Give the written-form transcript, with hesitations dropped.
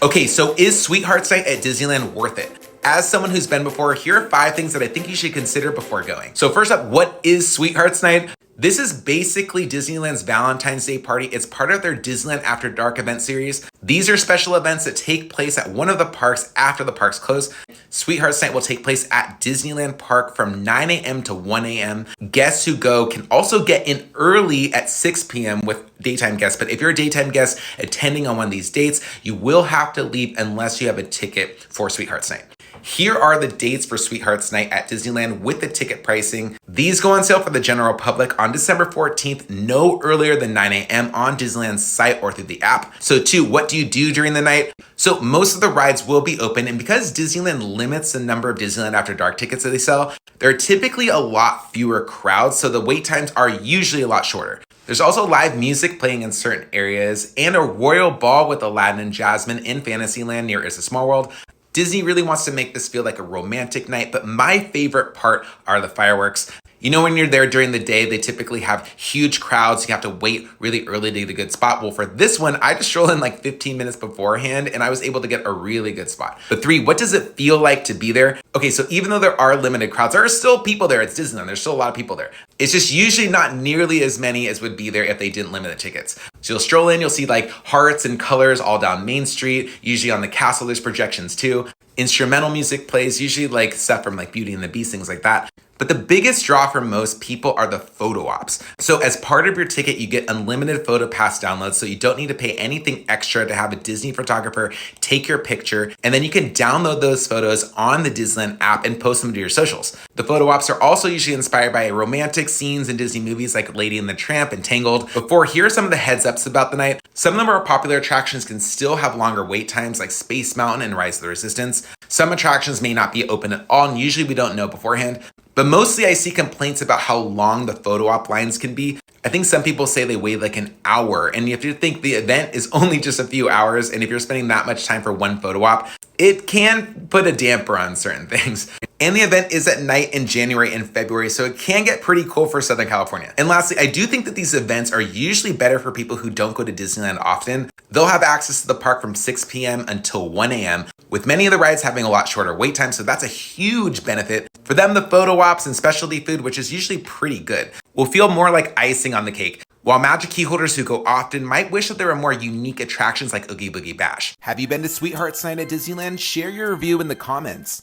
Okay, so is Sweethearts Night at Disneyland worth it? As someone who's been before, here are 5 things that I think you should consider before going. So first up, what is Sweethearts Night? This is basically Disneyland's Valentine's Day party. It's part of their Disneyland After Dark event series. These are special events that take place at one of the parks after the parks close. Sweethearts Night will take place at Disneyland Park from 9 a.m. to 1 a.m. Guests who go can also get in early at 6 p.m. with daytime guests, but if you're a daytime guest attending on one of these dates, you will have to leave unless you have a ticket for Sweethearts Night. Here are the dates for Sweethearts Night at Disneyland with the ticket pricing. These go on sale for the general public on December 14th, no earlier than 9 a.m. on Disneyland's site or through the app. So 2, what do you do during the night? So most of the rides will be open, and because Disneyland limits the number of Disneyland After Dark tickets that they sell, there are typically a lot fewer crowds, so the wait times are usually a lot shorter. There's also live music playing in certain areas and a royal ball with Aladdin and Jasmine in Fantasyland near It's a Small World. Disney really wants to make this feel like a romantic night, but my favorite part are the fireworks. You know, when you're there during the day, they typically have huge crowds. You have to wait really early to get a good spot. Well, for this one, I just strolled in like 15 minutes beforehand and I was able to get a really good spot. But 3, what does it feel like to be there? Okay, so even though there are limited crowds, there are still people there. It's Disneyland. There's still a lot of people there. It's just usually not nearly as many as would be there if they didn't limit the tickets. So you'll stroll in, you'll see like hearts and colors all down Main Street. Usually on the castle, there's projections too. Instrumental music plays, usually like stuff from like Beauty and the Beast, things like that. But the biggest draw for most people are the photo ops. So as part of your ticket, you get unlimited photo pass downloads, so you don't need to pay anything extra to have a Disney photographer take your picture, and then you can download those photos on the Disneyland app and post them to your socials. The photo ops are also usually inspired by romantic scenes in Disney movies like Lady and the Tramp and Tangled. Before, here are some of the heads ups about the night. Some of the more popular attractions can still have longer wait times like Space Mountain and Rise of the Resistance. Some attractions may not be open at all, and usually we don't know beforehand. But mostly I see complaints about how long the photo op lines can be. I think some people say they wait like an hour, and you have to think the event is only just a few hours, and if you're spending that much time for one photo op, it can put a damper on certain things. And the event is at night in January and February, so it can get pretty cool for Southern California. And lastly, I do think that these events are usually better for people who don't go to Disneyland often. They'll have access to the park from 6 p.m. until 1 a.m., with many of the rides having a lot shorter wait time, so that's a huge benefit. For them, the photo ops and specialty food, which is usually pretty good, will feel more like icing on the cake. While Magic Key holders who go often might wish that there were more unique attractions like Oogie Boogie Bash. Have you been to Sweethearts Night at Disneyland? Share your review in the comments.